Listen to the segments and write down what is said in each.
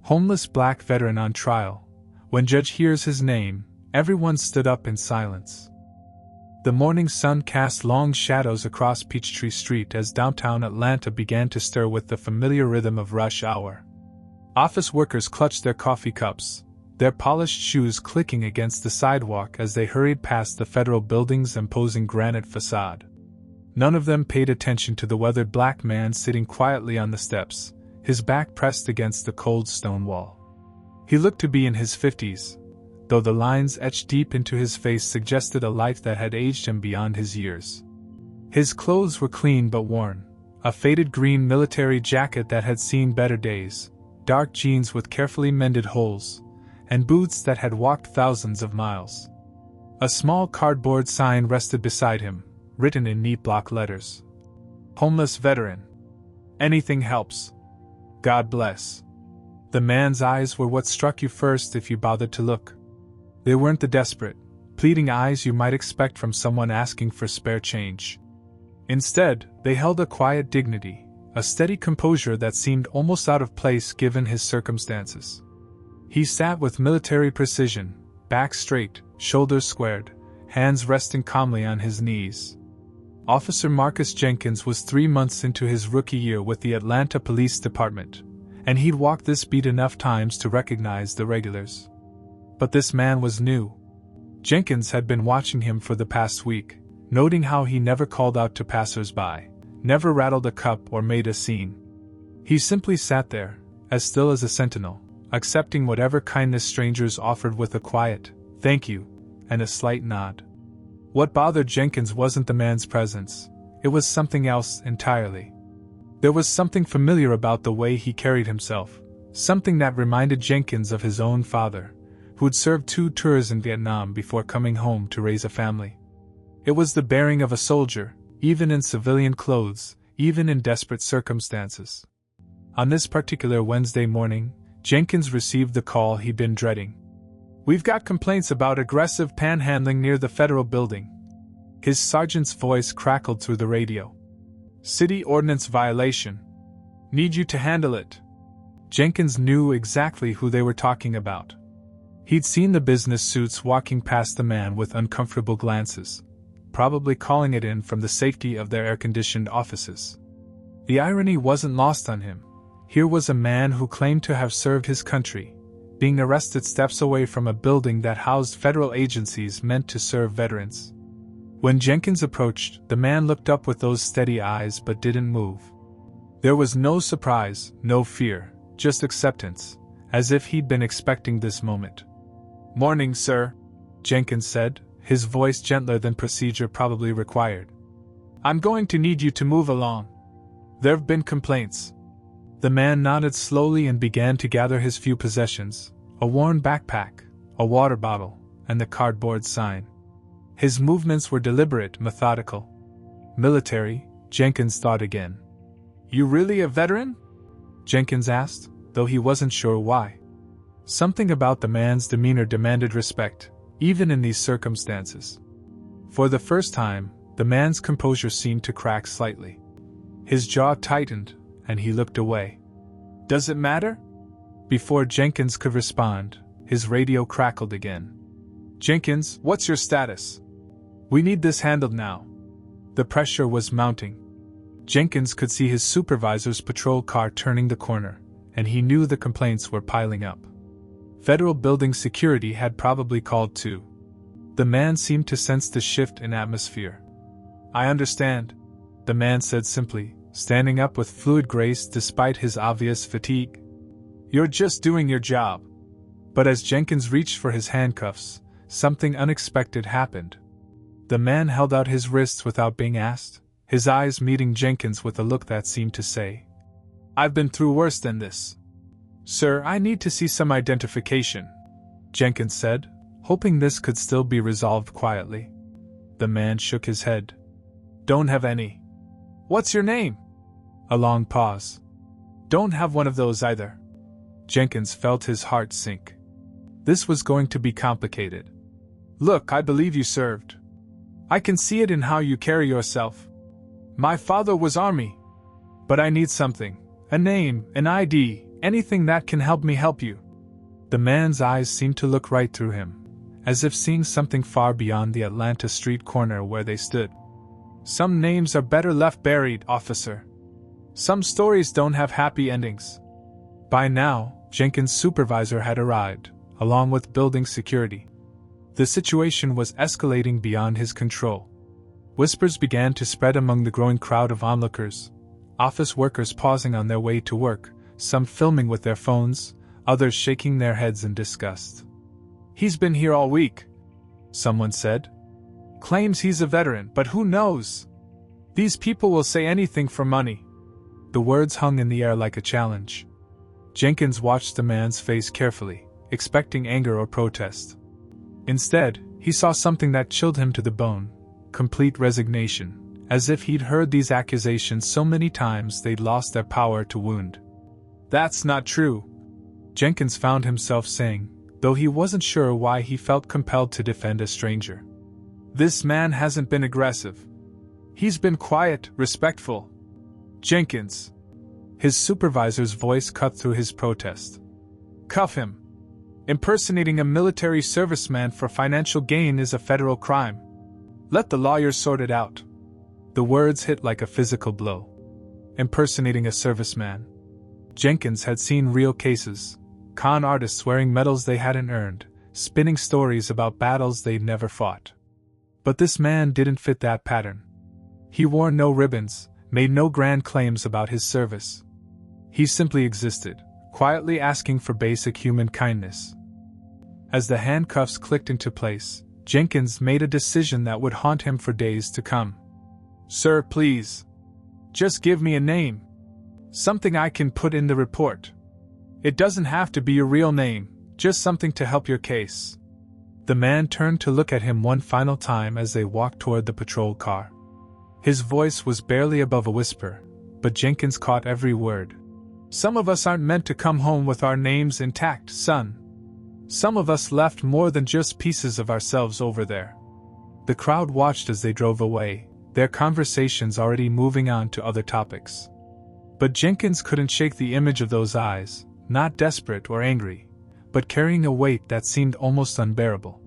Homeless black veteran on trial. When judge hears his name, everyone stood up in silence. The morning sun cast long shadows across Peachtree Street as downtown Atlanta began to stir with the familiar rhythm of rush hour. Office workers clutched their coffee cups, their polished shoes clicking against the sidewalk as they hurried past the federal building's imposing granite facade. None of them paid attention to the weathered black man sitting quietly on the steps, his back pressed against the cold stone wall. He looked to be in his 50s, though the lines etched deep into his face suggested a life that had aged him beyond his years. His clothes were clean but worn, a faded green military jacket that had seen better days, dark jeans with carefully mended holes, and boots that had walked thousands of miles. A small cardboard sign rested beside him, written in neat block letters. Homeless veteran. Anything helps. God bless. The man's eyes were what struck you first if you bothered to look. They weren't the desperate, pleading eyes you might expect from someone asking for spare change. Instead, they held a quiet dignity, a steady composure that seemed almost out of place given his circumstances. He sat with military precision, back straight, shoulders squared, hands resting calmly on his knees. Officer Marcus Jenkins was 3 months into his rookie year with the Atlanta Police Department, and he'd walked this beat enough times to recognize the regulars. But this man was new. Jenkins had been watching him for the past week, noting how he never called out to passers-by, never rattled a cup or made a scene. He simply sat there, as still as a sentinel, accepting whatever kindness strangers offered with a quiet, "Thank you," and a slight nod. What bothered Jenkins wasn't the man's presence, it was something else entirely. There was something familiar about the way he carried himself, something that reminded Jenkins of his own father, who'd served 2 tours in Vietnam before coming home to raise a family. It was the bearing of a soldier, even in civilian clothes, even in desperate circumstances. On this particular Wednesday morning, Jenkins received the call he'd been dreading. "We've got complaints about aggressive panhandling near the federal building." His sergeant's voice crackled through the radio. "City ordinance violation. Need you to handle it." Jenkins knew exactly who they were talking about. He'd seen the business suits walking past the man with uncomfortable glances, probably calling it in from the safety of their air-conditioned offices. The irony wasn't lost on him. Here was a man who claimed to have served his country, being arrested steps away from a building that housed federal agencies meant to serve veterans. When Jenkins approached, the man looked up with those steady eyes but didn't move. There was no surprise, no fear, just acceptance, as if he'd been expecting this moment. "Morning, sir," Jenkins said, his voice gentler than procedure probably required. "I'm going to need you to move along. There've been complaints." The man nodded slowly and began to gather his few possessions, a worn backpack, a water bottle, and the cardboard sign. His movements were deliberate, methodical. Military, Jenkins thought again. "You really a veteran?" Jenkins asked, though he wasn't sure why. Something about the man's demeanor demanded respect, even in these circumstances. For the first time, the man's composure seemed to crack slightly. His jaw tightened, and he looked away. "Does it matter?" Before Jenkins could respond, his radio crackled again. "Jenkins, what's your status? We need this handled now." The pressure was mounting. Jenkins could see his supervisor's patrol car turning the corner, and he knew the complaints were piling up. Federal building security had probably called too. The man seemed to sense the shift in atmosphere. "I understand," the man said simply, standing up with fluid grace despite his obvious fatigue. "You're just doing your job." But as Jenkins reached for his handcuffs, something unexpected happened. The man held out his wrists without being asked, his eyes meeting Jenkins with a look that seemed to say, "I've been through worse than this." "Sir, I need to see some identification," Jenkins said, hoping this could still be resolved quietly. The man shook his head. "Don't have any." "What's your name?" A long pause. "Don't have one of those either." Jenkins felt his heart sink. This was going to be complicated. "Look, I believe you served. I can see it in how you carry yourself. My father was Army. But I need something, a name, an ID, Anything that can help me help you." The man's eyes seemed to look right through him, as if seeing something far beyond the Atlanta street corner where they stood. "Some names are better left buried, officer. Some stories don't have happy endings." By now, Jenkins' supervisor had arrived, along with building security. The situation was escalating beyond his control. Whispers began to spread among the growing crowd of onlookers, office workers pausing on their way to work, some filming with their phones, others shaking their heads in disgust. "He's been here all week," someone said. "Claims he's a veteran, but who knows? These people will say anything for money." The words hung in the air like a challenge. Jenkins watched the man's face carefully, expecting anger or protest. Instead, he saw something that chilled him to the bone: complete resignation, as if he'd heard these accusations so many times they'd lost their power to wound. "That's not true," Jenkins found himself saying, though he wasn't sure why he felt compelled to defend a stranger. "This man hasn't been aggressive. He's been quiet, respectful." "Jenkins!" His supervisor's voice cut through his protest. "Cuff him. Impersonating a military serviceman for financial gain is a federal crime. Let the lawyers sort it out." The words hit like a physical blow. Impersonating a serviceman. Jenkins had seen real cases: con artists wearing medals they hadn't earned, spinning stories about battles they'd never fought. But this man didn't fit that pattern. He wore no ribbons, made no grand claims about his service. He simply existed, quietly asking for basic human kindness. As the handcuffs clicked into place, Jenkins made a decision that would haunt him for days to come. "Sir, please. Just give me a name. Something I can put in the report. It doesn't have to be your real name, just something to help your case." The man turned to look at him one final time as they walked toward the patrol car. His voice was barely above a whisper, but Jenkins caught every word. "Some of us aren't meant to come home with our names intact, son. Some of us left more than just pieces of ourselves over there." The crowd watched as they drove away, their conversations already moving on to other topics. But Jenkins couldn't shake the image of those eyes, not desperate or angry, but carrying a weight that seemed almost unbearable.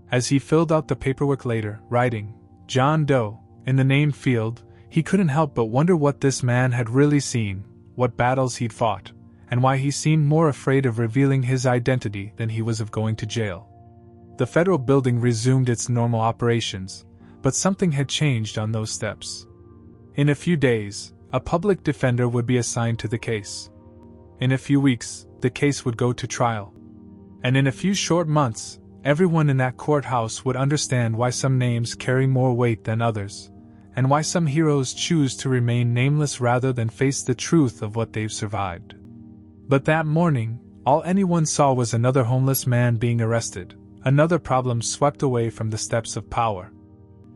As he filled out the paperwork later, writing John Doe in the name field, he couldn't help but wonder what this man had really seen, what battles he'd fought, and why he seemed more afraid of revealing his identity than he was of going to jail. The federal building resumed its normal operations, but something had changed on those steps. In a few days, a public defender would be assigned to the case. In a few weeks, the case would go to trial. And in a few short months, everyone in that courthouse would understand why some names carry more weight than others, and why some heroes choose to remain nameless rather than face the truth of what they've survived. But that morning, all anyone saw was another homeless man being arrested, another problem swept away from the steps of power.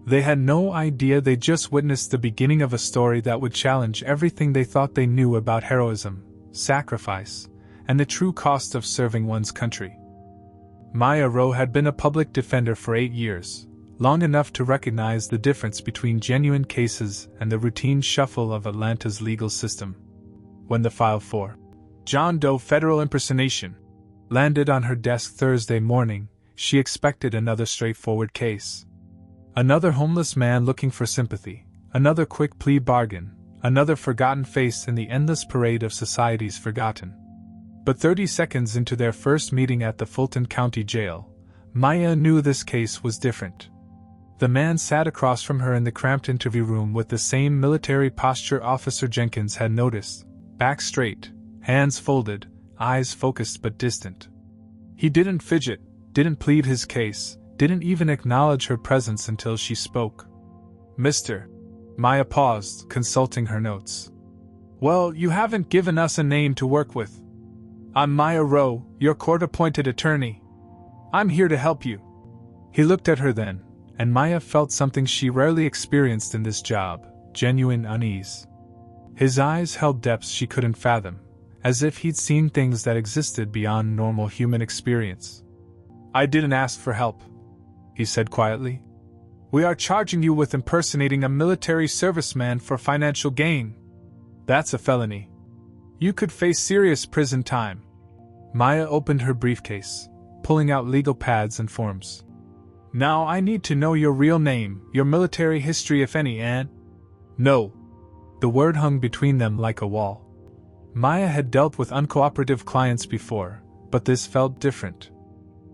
They had no idea they'd just witnessed the beginning of a story that would challenge everything they thought they knew about heroism, sacrifice, and the true cost of serving one's country. Maya Rowe had been a public defender for 8 years, long enough to recognize the difference between genuine cases and the routine shuffle of Atlanta's legal system. When the file for John Doe federal impersonation landed on her desk Thursday morning, she expected another straightforward case. Another homeless man looking for sympathy, another quick plea bargain, another forgotten face in the endless parade of society's forgotten. But 30 seconds into their first meeting at the Fulton County Jail, Maya knew this case was different. The man sat across from her in the cramped interview room with the same military posture Officer Jenkins had noticed, back straight, hands folded, eyes focused but distant. He didn't fidget, didn't plead his case, didn't even acknowledge her presence until she spoke. "Mr." Maya paused, consulting her notes. "Well, you haven't given us a name to work with." "I'm Maya Rowe, your court-appointed attorney. I'm here to help you." He looked at her then, and Maya felt something she rarely experienced in this job, genuine unease. His eyes held depths she couldn't fathom, as if he'd seen things that existed beyond normal human experience. "I didn't ask for help," he said quietly. "We are charging you with impersonating a military serviceman for financial gain. That's a felony." You could face serious prison time. Maya opened her briefcase, pulling out legal pads and forms. Now I need to know your real name, your military history if any, and… No. The word hung between them like a wall. Maya had dealt with uncooperative clients before, but this felt different.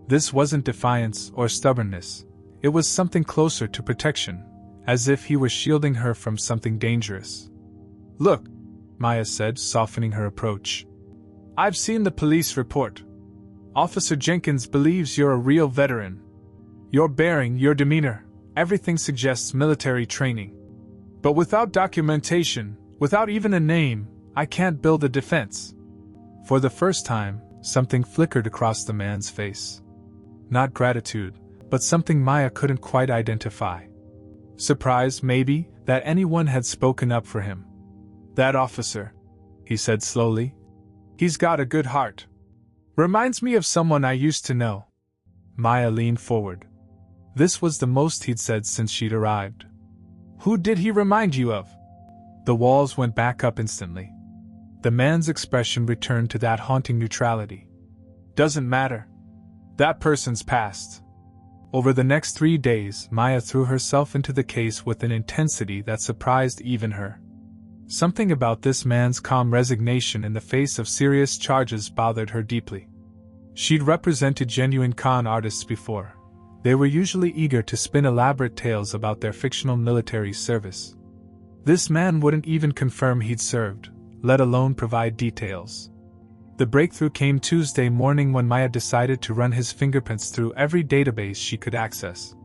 This wasn't defiance or stubbornness, it was something closer to protection, as if he was shielding her from something dangerous. Look, Maya said, softening her approach. I've seen the police report. Officer Jenkins believes you're a real veteran. Your bearing, your demeanor, everything suggests military training. But without documentation, without even a name, I can't build a defense. For the first time, something flickered across the man's face. Not gratitude, but something Maya couldn't quite identify. Surprise, maybe, that anyone had spoken up for him. That officer, he said slowly. He's got a good heart. Reminds me of someone I used to know. Maya leaned forward. This was the most he'd said since she'd arrived. Who did he remind you of? The walls went back up instantly. The man's expression returned to that haunting neutrality. Doesn't matter. That person's past. Over the next 3 days, Maya threw herself into the case with an intensity that surprised even her. Something about this man's calm resignation in the face of serious charges bothered her deeply. She'd represented genuine con artists before. They were usually eager to spin elaborate tales about their fictional military service. This man wouldn't even confirm he'd served, let alone provide details. The breakthrough came Tuesday morning when Maya decided to run his fingerprints through every database she could access.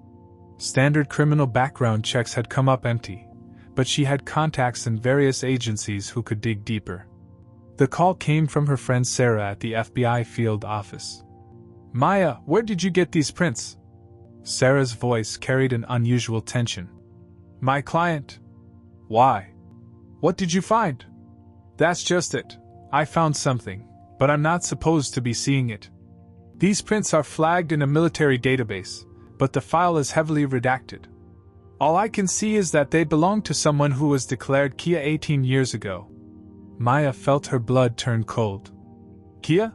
Standard criminal background checks had come up empty, but she had contacts in various agencies who could dig deeper. The call came from her friend Sarah at the FBI field office. Maya, where did you get these prints? Sarah's voice carried an unusual tension. My client. Why? What did you find? That's just it. I found something, but I'm not supposed to be seeing it. These prints are flagged in a military database, but the file is heavily redacted. All I can see is that they belong to someone who was declared Kia 18 years ago. Maya felt her blood turn cold. Kia?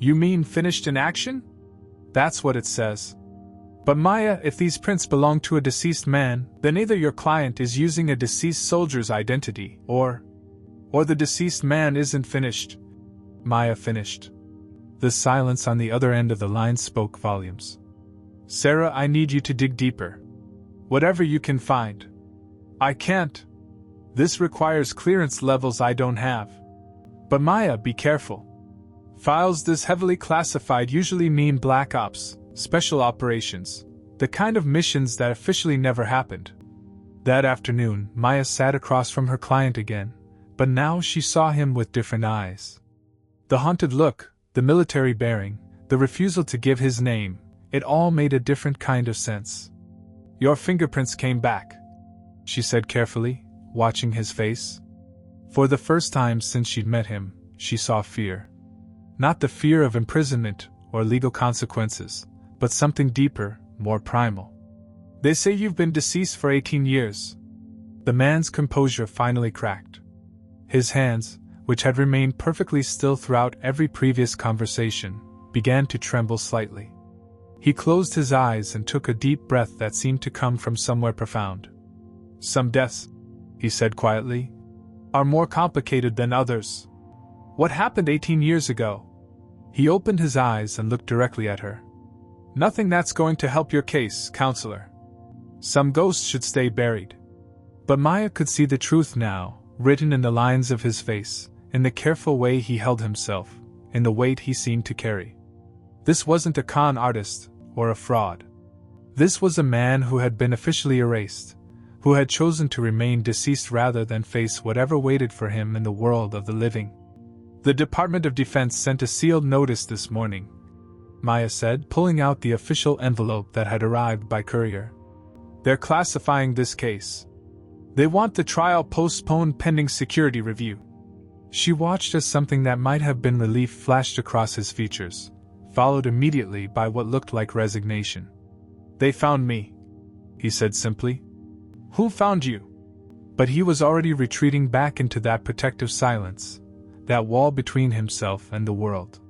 You mean finished in action? That's what it says. But Maya, if these prints belong to a deceased man, then either your client is using a deceased soldier's identity, or the deceased man isn't finished. Maya finished. The silence on the other end of the line spoke volumes. Sarah, I need you to dig deeper. Whatever you can find. I can't. This requires clearance levels I don't have. But Maya, be careful. Files this heavily classified usually mean black ops, special operations, the kind of missions that officially never happened. That afternoon, Maya sat across from her client again, but now she saw him with different eyes. The haunted look, the military bearing, the refusal to give his name, it all made a different kind of sense. Your fingerprints came back, she said carefully, watching his face. For the first time since she'd met him, she saw fear. Not the fear of imprisonment or legal consequences, but something deeper, more primal. They say you've been deceased for 18 years. The man's composure finally cracked. His hands, which had remained perfectly still throughout every previous conversation, began to tremble slightly. He closed his eyes and took a deep breath that seemed to come from somewhere profound. Some deaths, he said quietly, are more complicated than others. What happened 18 years ago? He opened his eyes and looked directly at her. Nothing that's going to help your case, counselor. Some ghosts should stay buried. But Maya could see the truth now, written in the lines of his face, in the careful way he held himself, in the weight he seemed to carry. This wasn't a con artist, or a fraud. This was a man who had been officially erased, who had chosen to remain deceased rather than face whatever waited for him in the world of the living. The Department of Defense sent a sealed notice this morning, Maya said, pulling out the official envelope that had arrived by courier. They're classifying this case. They want the trial postponed pending security review. She watched as something that might have been relief flashed across his features, followed immediately by what looked like resignation. They found me, he said simply. Who found you? But he was already retreating back into that protective silence, that wall between himself and the world.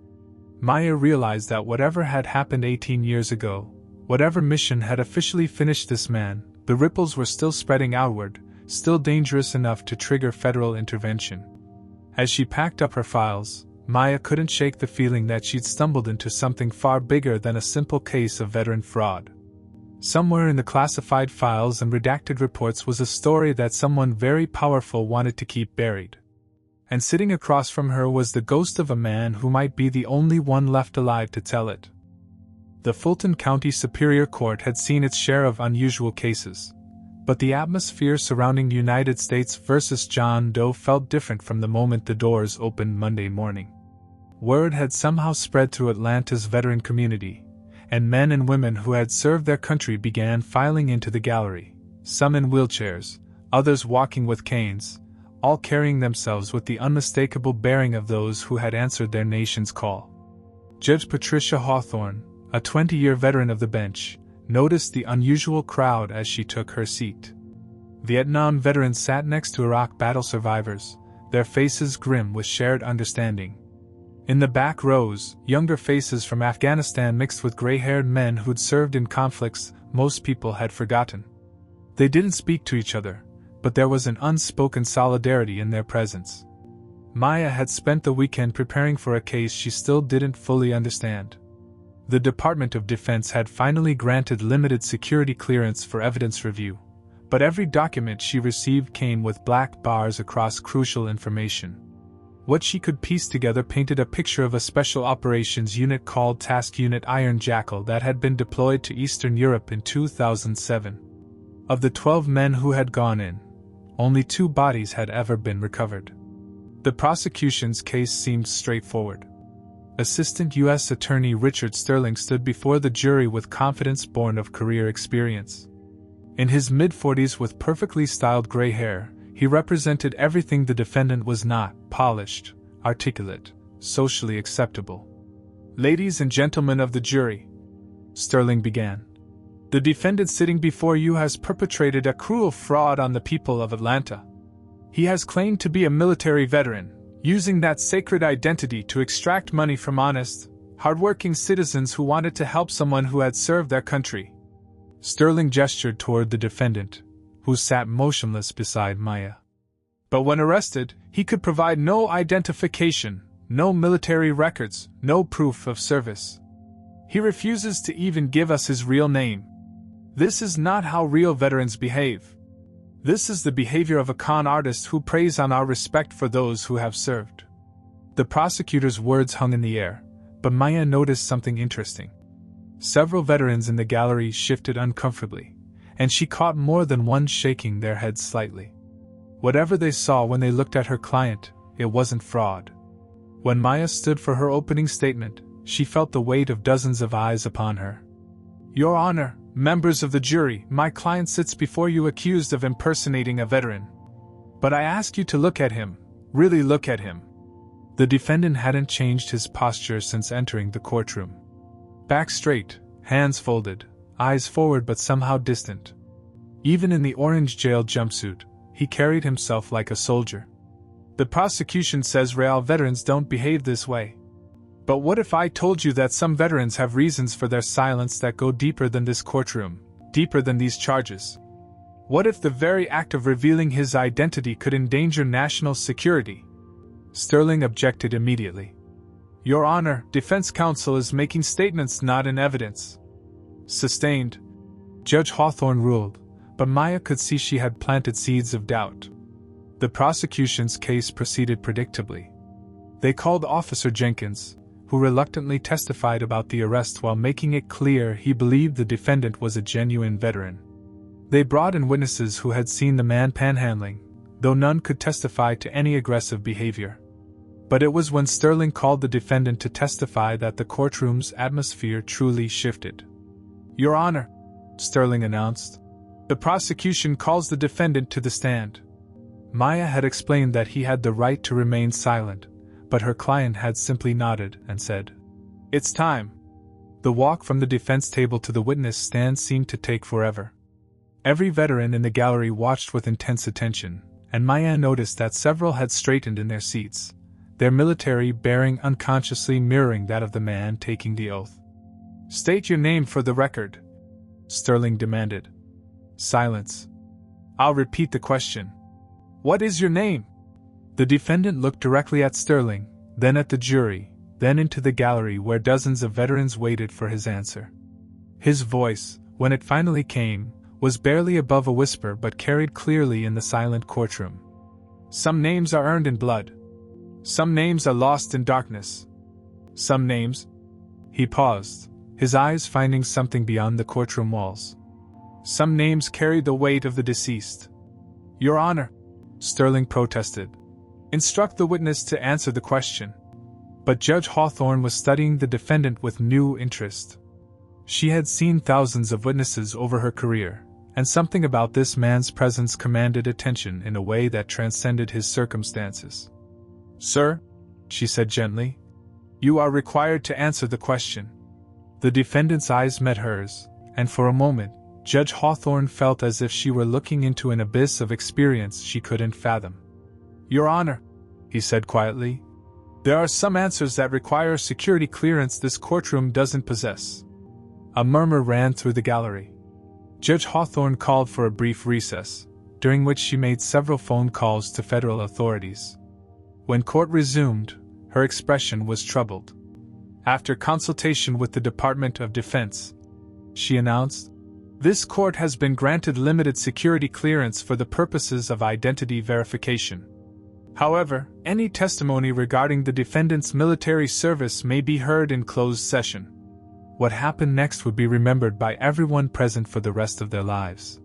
Maya realized that whatever had happened 18 years ago, whatever mission had officially finished this man, the ripples were still spreading outward, still dangerous enough to trigger federal intervention. As she packed up her files, Maya couldn't shake the feeling that she'd stumbled into something far bigger than a simple case of veteran fraud. Somewhere in the classified files and redacted reports was a story that someone very powerful wanted to keep buried. And sitting across from her was the ghost of a man who might be the only one left alive to tell it. The Fulton County Superior Court had seen its share of unusual cases, but the atmosphere surrounding United States versus John Doe felt different from the moment the doors opened Monday morning. Word had somehow spread through Atlanta's veteran community, and men and women who had served their country began filing into the gallery, some in wheelchairs, others walking with canes, all carrying themselves with the unmistakable bearing of those who had answered their nation's call. Judge Patricia Hawthorne, a 20-year veteran of the bench, noticed the unusual crowd as she took her seat. Vietnam veterans sat next to Iraq battle survivors, their faces grim with shared understanding. In the back rows, younger faces from Afghanistan mixed with gray-haired men who'd served in conflicts most people had forgotten. They didn't speak to each other, but there was an unspoken solidarity in their presence. Maya had spent the weekend preparing for a case she still didn't fully understand. The Department of Defense had finally granted limited security clearance for evidence review, but every document she received came with black bars across crucial information. What she could piece together painted a picture of a special operations unit called Task Unit Iron Jackal that had been deployed to Eastern Europe in 2007. Of the 12 men who had gone in, only 2 bodies had ever been recovered. The prosecution's case seemed straightforward. Assistant U.S. Attorney Richard Sterling stood before the jury with confidence born of career experience. In his mid-40s with perfectly styled gray hair, he represented everything the defendant was not: polished, articulate, socially acceptable. "Ladies and gentlemen of the jury," Sterling began, "the defendant sitting before you has perpetrated a cruel fraud on the people of Atlanta. He has claimed to be a military veteran, using that sacred identity to extract money from honest, hardworking citizens who wanted to help someone who had served their country." Sterling gestured toward the defendant, who sat motionless beside Maya. "But when arrested, he could provide no identification, no military records, no proof of service. He refuses to even give us his real name. This is not how real veterans behave. This is the behavior of a con artist who preys on our respect for those who have served." The prosecutor's words hung in the air, but Maya noticed something interesting. Several veterans in the gallery shifted uncomfortably, and she caught more than one shaking their heads slightly. Whatever they saw when they looked at her client, it wasn't fraud. When Maya stood for her opening statement, she felt the weight of dozens of eyes upon her. "Your Honor, members of the jury, my client sits before you accused of impersonating a veteran. But I ask you to look at him, really look at him." The defendant hadn't changed his posture since entering the courtroom. Back straight, hands folded, eyes forward but somehow distant. Even in the orange jail jumpsuit, he carried himself like a soldier. "The prosecution says real veterans don't behave this way. But what if I told you that some veterans have reasons for their silence that go deeper than this courtroom, deeper than these charges? What if the very act of revealing his identity could endanger national security?" Sterling objected immediately. "Your Honor, defense counsel is making statements not in evidence." "Sustained," Judge Hawthorne ruled, but Maya could see she had planted seeds of doubt. The prosecution's case proceeded predictably. They called Officer Jenkins, who reluctantly testified about the arrest while making it clear he believed the defendant was a genuine veteran. They brought in witnesses who had seen the man panhandling, though none could testify to any aggressive behavior. But it was when Sterling called the defendant to testify that the courtroom's atmosphere truly shifted. "Your Honor," Sterling announced, "the prosecution calls the defendant to the stand." Maya had explained that he had the right to remain silent, but her client had simply nodded and said, "It's time." The walk from the defense table to the witness stand seemed to take forever. Every veteran in the gallery watched with intense attention, and Maya noticed that several had straightened in their seats, their military bearing unconsciously mirroring that of the man taking the oath. "State your name for the record," Sterling demanded. Silence. "I'll repeat the question. What is your name?" The defendant looked directly at Sterling, then at the jury, then into the gallery where dozens of veterans waited for his answer. His voice, when it finally came, was barely above a whisper but carried clearly in the silent courtroom. "Some names are earned in blood. Some names are lost in darkness. Some names—" He paused, his eyes finding something beyond the courtroom walls. "Some names carry the weight of the deceased." "Your Honor," Sterling protested, "instruct the witness to answer the question." But Judge Hawthorne was studying the defendant with new interest. She had seen thousands of witnesses over her career, and something about this man's presence commanded attention in a way that transcended his circumstances. "Sir," she said gently, "you are required to answer the question." The defendant's eyes met hers, and for a moment, Judge Hawthorne felt as if she were looking into an abyss of experience she couldn't fathom. "Your Honor," he said quietly, "there are some answers that require security clearance this courtroom doesn't possess." A murmur ran through the gallery. Judge Hawthorne called for a brief recess, during which she made several phone calls to federal authorities. When court resumed, her expression was troubled. "After consultation with the Department of Defense," she announced, "this court has been granted limited security clearance for the purposes of identity verification. However, any testimony regarding the defendant's military service may be heard in closed session." What happened next would be remembered by everyone present for the rest of their lives.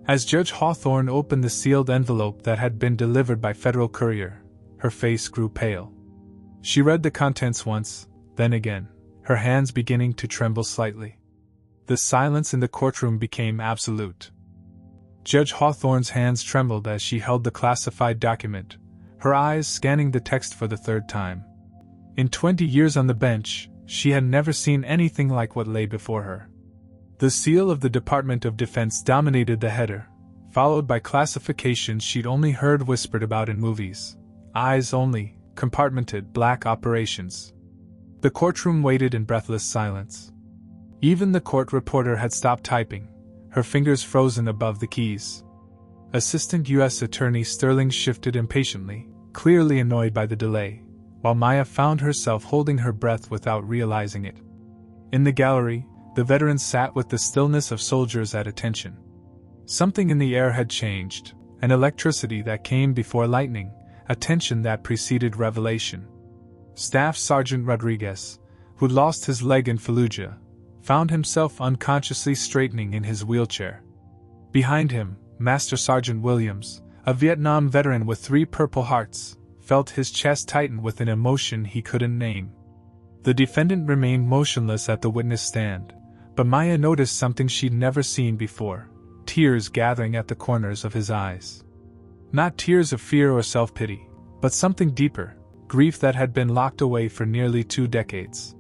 As Judge Hawthorne opened the sealed envelope that had been delivered by federal courier, her face grew pale. She read the contents once, then again, her hands beginning to tremble slightly. The silence in the courtroom became absolute. Judge Hawthorne's hands trembled as she held the classified document, her eyes scanning the text for the third time. In 20 years on the bench, she had never seen anything like what lay before her. The seal of the Department of Defense dominated the header, followed by classifications she'd only heard whispered about in movies. Eyes only, compartmented black operations. The courtroom waited in breathless silence. Even the court reporter had stopped typing, her fingers frozen above the keys. Assistant U.S. Attorney Sterling shifted impatiently, clearly annoyed by the delay, while Maya found herself holding her breath without realizing it. In the gallery, the veterans sat with the stillness of soldiers at attention. Something in the air had changed, an electricity that came before lightning, a tension that preceded revelation. Staff Sergeant Rodriguez, who'd lost his leg in Fallujah, found himself unconsciously straightening in his wheelchair. Behind him, Master Sergeant Williams, a Vietnam veteran with 3 Purple Hearts, felt his chest tighten with an emotion he couldn't name. The defendant remained motionless at the witness stand, but Maya noticed something she'd never seen before, tears gathering at the corners of his eyes. Not tears of fear or self-pity, but something deeper, grief that had been locked away for nearly 2 decades.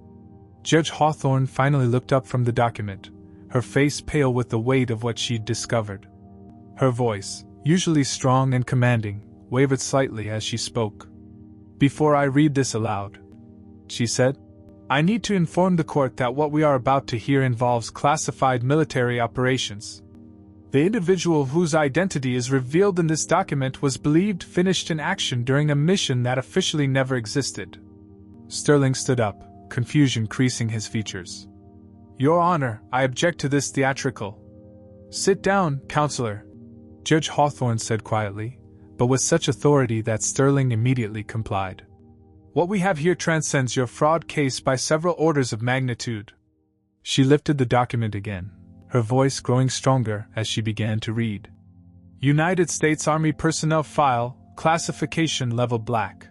Judge Hawthorne finally looked up from the document, her face pale with the weight of what she'd discovered. Her voice, usually strong and commanding, wavered slightly as she spoke. "Before I read this aloud," she said, "I need to inform the court that what we are about to hear involves classified military operations. The individual whose identity is revealed in this document was believed finished in action during a mission that officially never existed." Sterling stood up, confusion creasing his features. "Your Honor, I object to this theatrical." "Sit down, Counselor," Judge Hawthorne said quietly, but with such authority that Sterling immediately complied. "What we have here transcends your fraud case by several orders of magnitude." She lifted the document again, her voice growing stronger as she began to read. "United States Army Personnel File, Classification Level Black.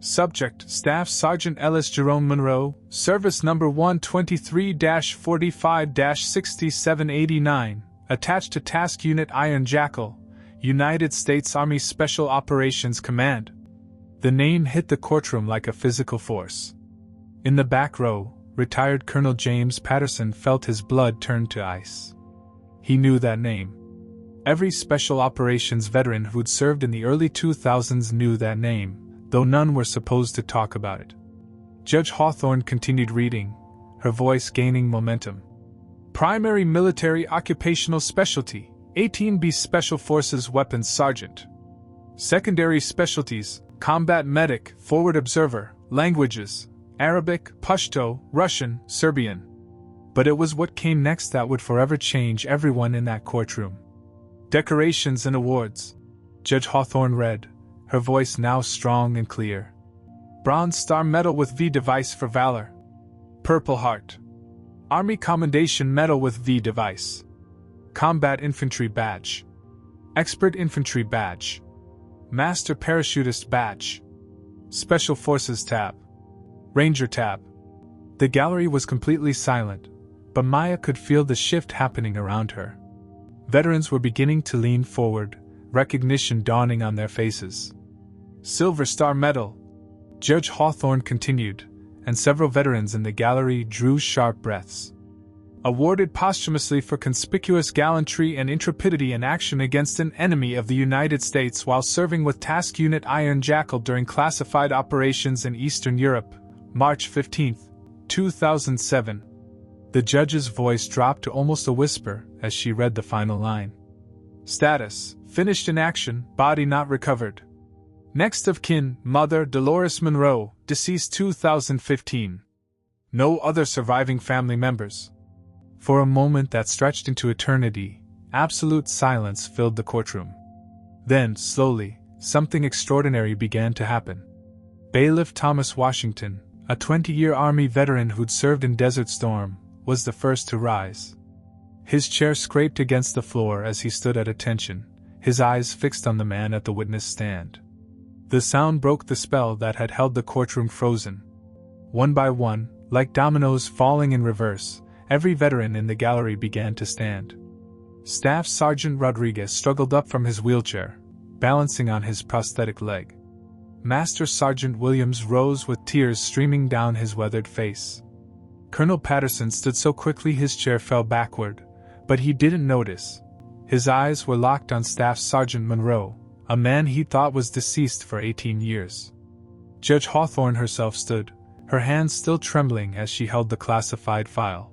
Subject, Staff Sergeant Ellis Jerome Monroe, Service Number 123-45-6789, attached to Task Unit Iron Jackal, United States Army Special Operations Command." The name hit the courtroom like a physical force. In the back row, retired Colonel James Patterson felt his blood turn to ice. He knew that name. Every Special Operations veteran who'd served in the early 2000s knew that name, though none were supposed to talk about it. Judge Hawthorne continued reading, her voice gaining momentum. Primary Military Occupational Specialty, 18B Special Forces Weapons Sergeant. Secondary Specialties, Combat Medic, Forward Observer, Languages, Arabic, Pashto, Russian, Serbian. But it was what came next that would forever change everyone in that courtroom. Decorations and Awards. Judge Hawthorne read, her voice now strong and clear. Bronze Star Medal with V device for valor. Purple Heart. Army Commendation Medal with V device. Combat Infantry Badge. Expert Infantry Badge. Master Parachutist Badge. Special Forces Tab. Ranger Tab. The gallery was completely silent, but Maya could feel the shift happening around her. Veterans were beginning to lean forward, recognition dawning on their faces. Silver Star Medal. Judge Hawthorne continued, and several veterans in the gallery drew sharp breaths. Awarded posthumously for conspicuous gallantry and intrepidity in action against an enemy of the United States while serving with Task Unit Iron Jackal during classified operations in Eastern Europe, March 15, 2007. The judge's voice dropped to almost a whisper as she read the final line. Status: finished in action, body not recovered. Next of kin: Mother Dolores Monroe, deceased 2015. No other surviving family members. For a moment that stretched into eternity, absolute silence filled the courtroom. Then, slowly, something extraordinary began to happen. Bailiff Thomas Washington, a 20-year Army veteran who'd served in Desert Storm, was the first to rise. His chair scraped against the floor as he stood at attention, his eyes fixed on the man at the witness stand. The sound broke the spell that had held the courtroom frozen. One by one, like dominoes falling in reverse, every veteran in the gallery began to stand. Staff Sergeant Rodriguez struggled up from his wheelchair, balancing on his prosthetic leg. Master Sergeant Williams rose with tears streaming down his weathered face. Colonel Patterson stood so quickly his chair fell backward, but he didn't notice. His eyes were locked on Staff Sergeant Monroe, a man he thought was deceased for 18 years. Judge Hawthorne herself stood, her hands still trembling as she held the classified file.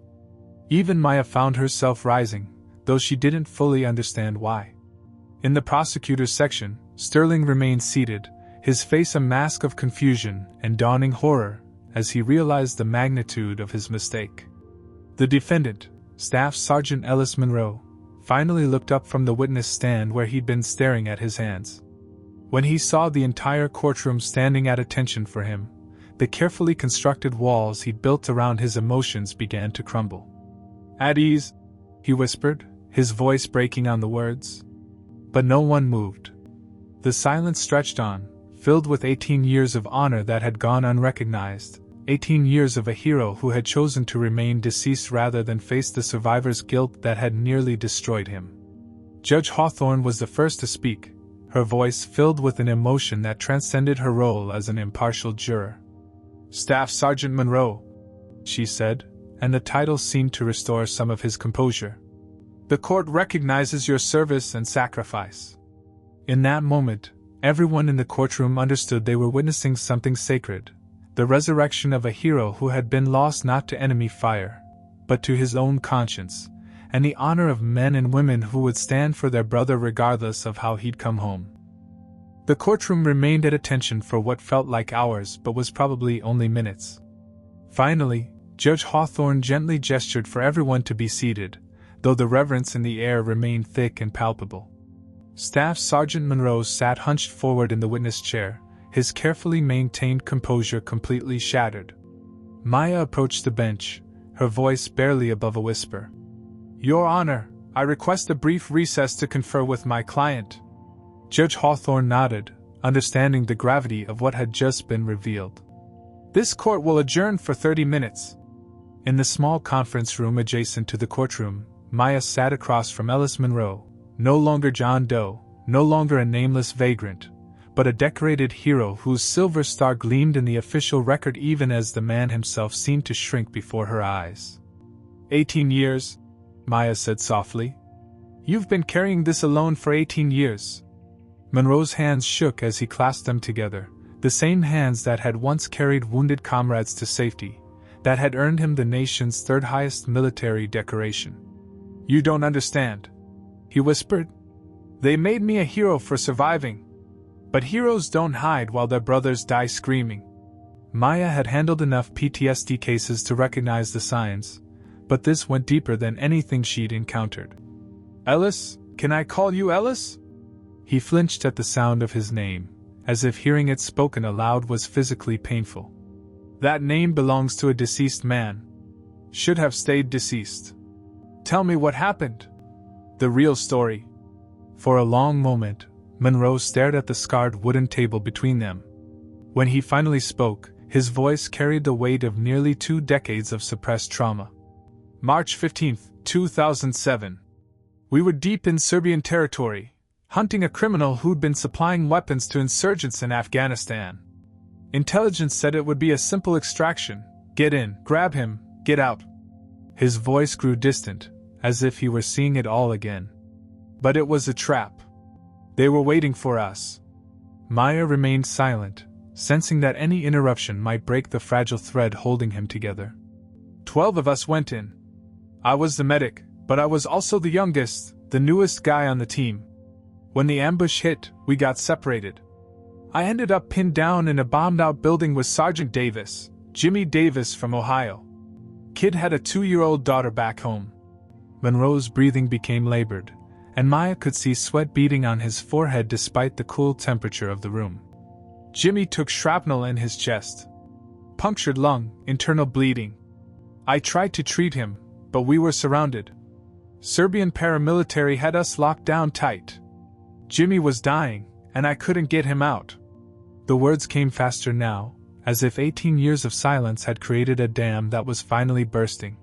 Even Maya found herself rising, though she didn't fully understand why. In the prosecutor's section, Sterling remained seated, his face a mask of confusion and dawning horror as he realized the magnitude of his mistake. The defendant, Staff Sergeant Ellis Monroe, finally looked up from the witness stand where he'd been staring at his hands. When he saw the entire courtroom standing at attention for him, the carefully constructed walls he'd built around his emotions began to crumble. "At ease," he whispered, his voice breaking on the words. But no one moved. The silence stretched on, filled with 18 years of honor that had gone unrecognized, 18 years of a hero who had chosen to remain deceased rather than face the survivor's guilt that had nearly destroyed him. Judge Hawthorne was the first to speak, her voice filled with an emotion that transcended her role as an impartial juror. "Staff Sergeant Monroe," she said, and the title seemed to restore some of his composure. "The court recognizes your service and sacrifice." In that moment, everyone in the courtroom understood they were witnessing something sacred, the resurrection of a hero who had been lost not to enemy fire, but to his own conscience, and the honor of men and women who would stand for their brother regardless of how he'd come home. The courtroom remained at attention for what felt like hours but was probably only minutes. Finally, Judge Hawthorne gently gestured for everyone to be seated, though the reverence in the air remained thick and palpable. Staff Sergeant Monroe sat hunched forward in the witness chair, his carefully maintained composure completely shattered. Maya approached the bench, her voice barely above a whisper. "Your Honor, I request a brief recess to confer with my client." Judge Hawthorne nodded, understanding the gravity of what had just been revealed. "This court will adjourn for 30 minutes. In the small conference room adjacent to the courtroom, Maya sat across from Ellis Monroe, no longer John Doe, no longer a nameless vagrant, but a decorated hero whose silver star gleamed in the official record even as the man himself seemed to shrink before her eyes. 18 years, Maya said softly. "You've been carrying this alone for 18 years. Monroe's hands shook as he clasped them together, The same hands that had once carried wounded comrades to safety, that had earned him the nation's third highest military decoration. "You don't understand," he whispered. "They made me a hero for surviving. But heroes don't hide while their brothers die screaming." Maya had handled enough PTSD cases to recognize the signs, but this went deeper than anything she'd encountered. "Ellis, can I call you Ellis?" He flinched at the sound of his name, as if hearing it spoken aloud was physically painful. "That name belongs to a deceased man. Should have stayed deceased. Tell me what happened. The real story." For a long moment, Monroe stared at the scarred wooden table between them. When he finally spoke, his voice carried the weight of nearly 2 decades of suppressed trauma. "March 15, 2007. We were deep in Serbian territory, hunting a criminal who'd been supplying weapons to insurgents in Afghanistan. Intelligence said it would be a simple extraction: get in, grab him, get out." His voice grew distant, as if he were seeing it all again. "But it was a trap. They were waiting for us." Maya remained silent, sensing that any interruption might break the fragile thread holding him together. 12 of us went in. I was the medic, but I was also the youngest, the newest guy on the team. When the ambush hit, we got separated. I ended up pinned down in a bombed-out building with Sergeant Davis, Jimmy Davis from Ohio. Kid had a 2-year-old daughter back home. Monroe's breathing became labored, and Maya could see sweat beading on his forehead despite the cool temperature of the room. Jimmy took shrapnel in his chest. Punctured lung, internal bleeding. I tried to treat him, but we were surrounded. Serbian paramilitary had us locked down tight. Jimmy was dying, and I couldn't get him out. The words came faster now, as if 18 years of silence had created a dam that was finally bursting.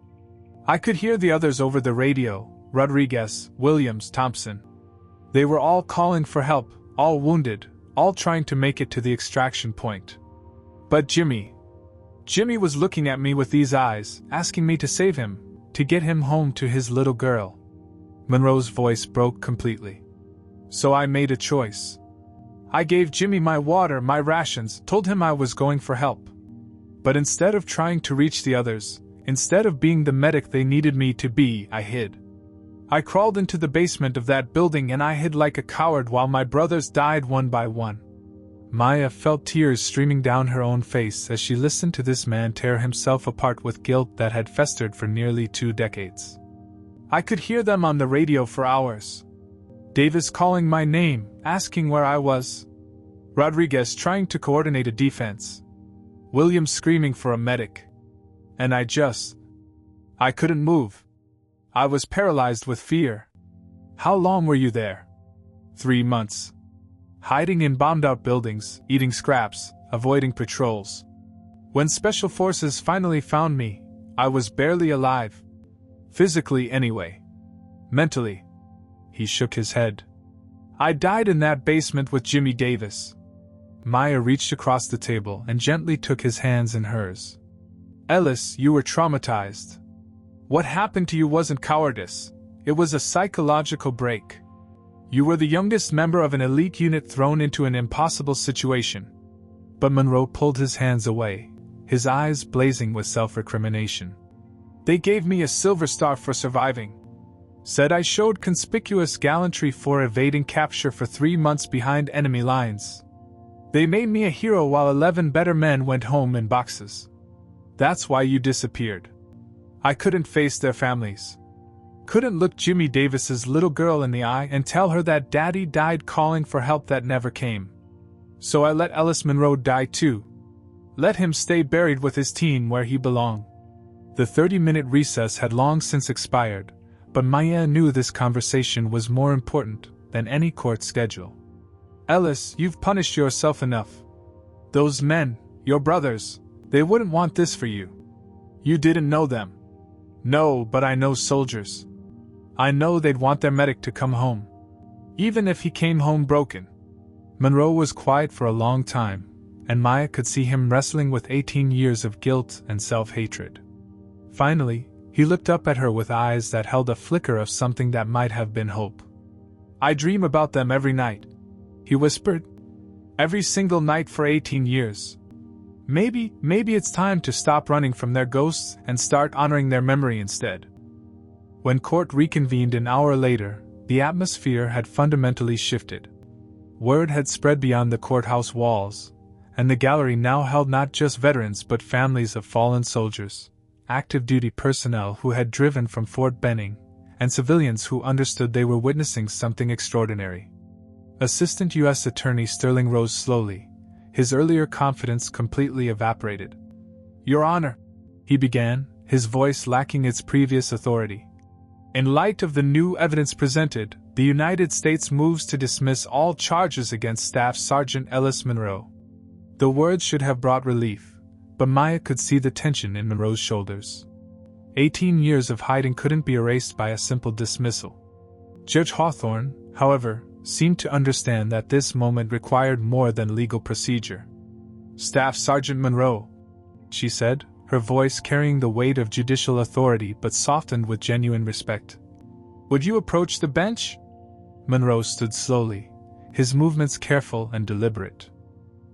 I could hear the others over the radio: Rodriguez, Williams, Thompson. They were all calling for help, all wounded, all trying to make it to the extraction point. But Jimmy was looking at me with these eyes, asking me to save him, to get him home to his little girl. Monroe's voice broke completely. So I made a choice. I gave Jimmy my water, my rations, told him I was going for help. But instead of trying to reach the others, instead of being the medic they needed me to be, I hid. I crawled into the basement of that building and I hid like a coward while my brothers died one by one. Maya felt tears streaming down her own face as she listened to this man tear himself apart with guilt that had festered for nearly 2 decades. I could hear them on the radio for hours. Davis calling my name, asking where I was. Rodriguez trying to coordinate a defense. Williams screaming for a medic. And I couldn't move. I was paralyzed with fear. How long were you there? 3 months. Hiding in bombed-out buildings, eating scraps, avoiding patrols. When special forces finally found me, I was barely alive. Physically anyway. Mentally. He shook his head. I died in that basement with Jimmy Davis. Maya reached across the table and gently took his hands in hers. Ellis, you were traumatized. What happened to you wasn't cowardice. It was a psychological break. You were the youngest member of an elite unit thrown into an impossible situation. But Monroe pulled his hands away, his eyes blazing with self-recrimination. They gave me a silver star for surviving. Said I showed conspicuous gallantry for evading capture for 3 months behind enemy lines. They made me a hero while 11 better men went home in boxes. That's why you disappeared. I couldn't face their families. Couldn't look Jimmy Davis's little girl in the eye and tell her that Daddy died calling for help that never came. So I let Ellis Monroe die too. Let him stay buried with his team where he belonged. The 30-minute recess had long since expired, but Maya knew this conversation was more important than any court schedule. Ellis, you've punished yourself enough. Those men, your brothers, they wouldn't want this for you. You didn't know them. No, but I know soldiers. I know they'd want their medic to come home. Even if he came home broken. Monroe was quiet for a long time, and Maya could see him wrestling with 18 years of guilt and self-hatred. Finally, he looked up at her with eyes that held a flicker of something that might have been hope. I dream about them every night, he whispered. Every single night for 18 years. Maybe it's time to stop running from their ghosts and start honoring their memory instead. When court reconvened an hour later, the atmosphere had fundamentally shifted. Word had spread beyond the courthouse walls, and the gallery now held not just veterans but families of fallen soldiers, active duty personnel who had driven from Fort Benning, and civilians who understood they were witnessing something extraordinary. Assistant U.S. Attorney Sterling rose slowly, his earlier confidence completely evaporated. "Your Honor," he began, his voice lacking its previous authority. "In light of the new evidence presented, the United States moves to dismiss all charges against Staff Sergeant Ellis Monroe." The words should have brought relief, but Maya could see the tension in Monroe's shoulders. 18 years of hiding couldn't be erased by a simple dismissal. Judge Hawthorne, however, seemed to understand that this moment required more than legal procedure. "Staff Sergeant Monroe," she said, her voice carrying the weight of judicial authority but softened with genuine respect. "Would you approach the bench?" Monroe stood slowly, his movements careful and deliberate.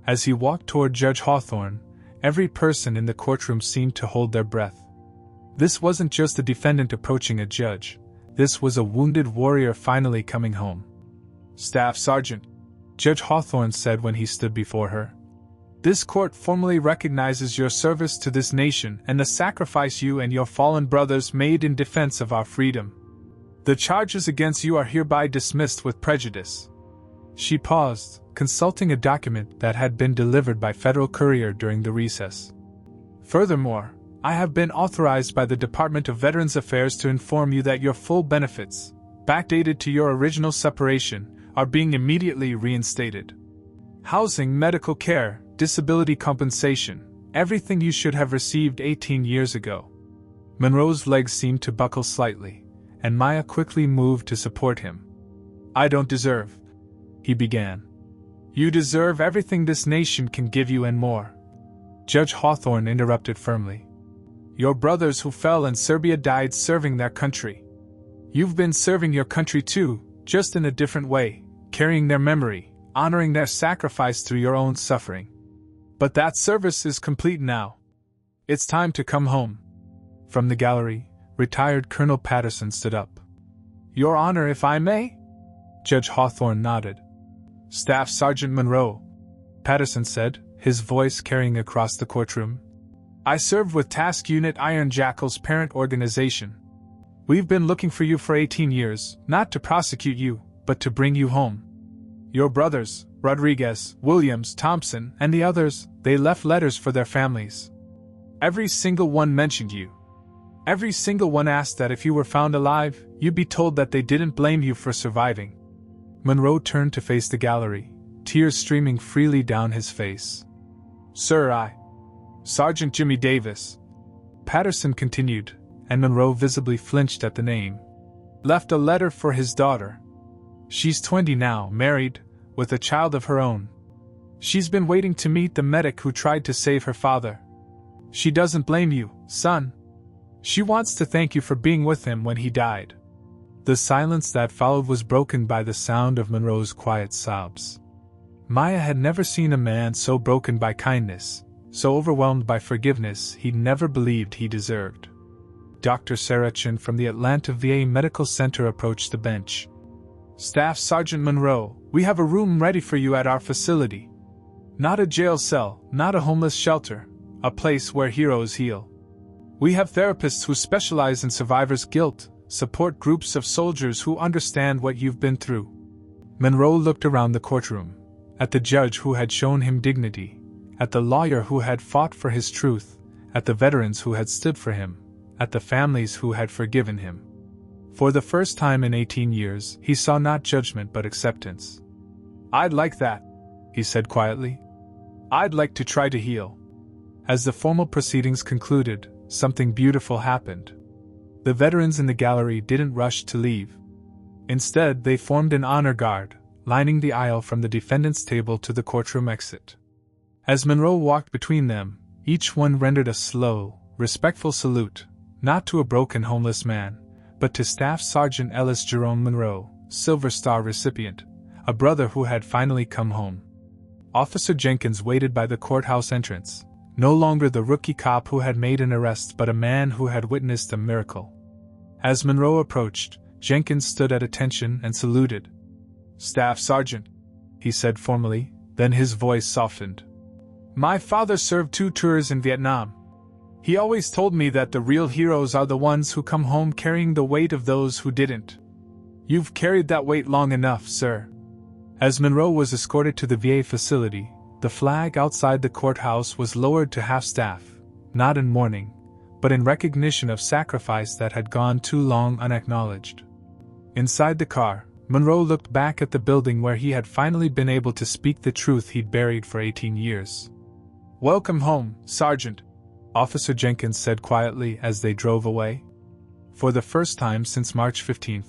As he walked toward Judge Hawthorne, every person in the courtroom seemed to hold their breath. This wasn't just a defendant approaching a judge, this was a wounded warrior finally coming home. "Staff Sergeant," Judge Hawthorne said when he stood before her, "this court formally recognizes your service to this nation and the sacrifice you and your fallen brothers made in defense of our freedom. The charges against you are hereby dismissed with prejudice." She paused, consulting a document that had been delivered by Federal Courier during the recess. "Furthermore, I have been authorized by the Department of Veterans Affairs to inform you that your full benefits, backdated to your original separation, are being immediately reinstated. Housing, medical care, disability compensation, everything you should have received 18 years ago." Monroe's legs seemed to buckle slightly, and Maya quickly moved to support him. "I don't deserve," he began. "You deserve everything this nation can give you and more." Judge Hawthorne interrupted firmly. "Your brothers who fell in Serbia died serving their country. You've been serving your country too, just in a different way, carrying their memory, honoring their sacrifice through your own suffering. But that service is complete now. It's time to come home." From the gallery, retired Colonel Patterson stood up. "Your Honor, if I may?" Judge Hawthorne nodded. "Staff Sergeant Monroe," Patterson said, his voice carrying across the courtroom. "I served with Task Unit Iron Jackal's parent organization. We've been looking for you for 18 years, not to prosecute you, but to bring you home. Your brothers, Rodriguez, Williams, Thompson, and the others, they left letters for their families. Every single one mentioned you. Every single one asked that if you were found alive, you'd be told that they didn't blame you for surviving." Monroe turned to face the gallery, tears streaming freely down his face. "Sir, Sergeant Jimmy Davis," Patterson continued, and Monroe visibly flinched at the name, "left a letter for his daughter. She's 20 now, married, with a child of her own. She's been waiting to meet the medic who tried to save her father. She doesn't blame you, son. She wants to thank you for being with him when he died." The silence that followed was broken by the sound of Monroe's quiet sobs. Maya had never seen a man so broken by kindness, so overwhelmed by forgiveness he'd never believed he deserved. Dr. Sarah Chin from the Atlanta VA Medical Center approached the bench. "Staff Sergeant Monroe, we have a room ready for you at our facility. Not a jail cell, not a homeless shelter, a place where heroes heal. We have therapists who specialize in survivors' guilt, support groups of soldiers who understand what you've been through." Monroe looked around the courtroom, at the judge who had shown him dignity, at the lawyer who had fought for his truth, at the veterans who had stood for him, at the families who had forgiven him. For the first time in 18 years, he saw not judgment but acceptance. "I'd like that," he said quietly. "I'd like to try to heal." As the formal proceedings concluded, something beautiful happened. The veterans in the gallery didn't rush to leave. Instead, they formed an honor guard, lining the aisle from the defendant's table to the courtroom exit. As Monroe walked between them, each one rendered a slow, respectful salute, not to a broken homeless man, but to Staff Sergeant Ellis Jerome Monroe, Silver Star recipient, a brother who had finally come home. Officer Jenkins waited by the courthouse entrance, no longer the rookie cop who had made an arrest but a man who had witnessed a miracle. As Monroe approached, Jenkins stood at attention and saluted. "Staff Sergeant," he said formally, then his voice softened. "My father served 2 tours in Vietnam. He always told me that the real heroes are the ones who come home carrying the weight of those who didn't. You've carried that weight long enough, sir." As Monroe was escorted to the VA facility, the flag outside the courthouse was lowered to half-staff, not in mourning, but in recognition of sacrifice that had gone too long unacknowledged. Inside the car, Monroe looked back at the building where he had finally been able to speak the truth he'd buried for 18 years. "Welcome home, Sergeant," Officer Jenkins said quietly as they drove away. For the first time since March 15,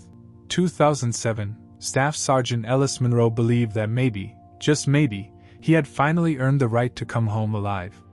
2007, Staff Sergeant Ellis Monroe believed that maybe, just maybe, he had finally earned the right to come home alive.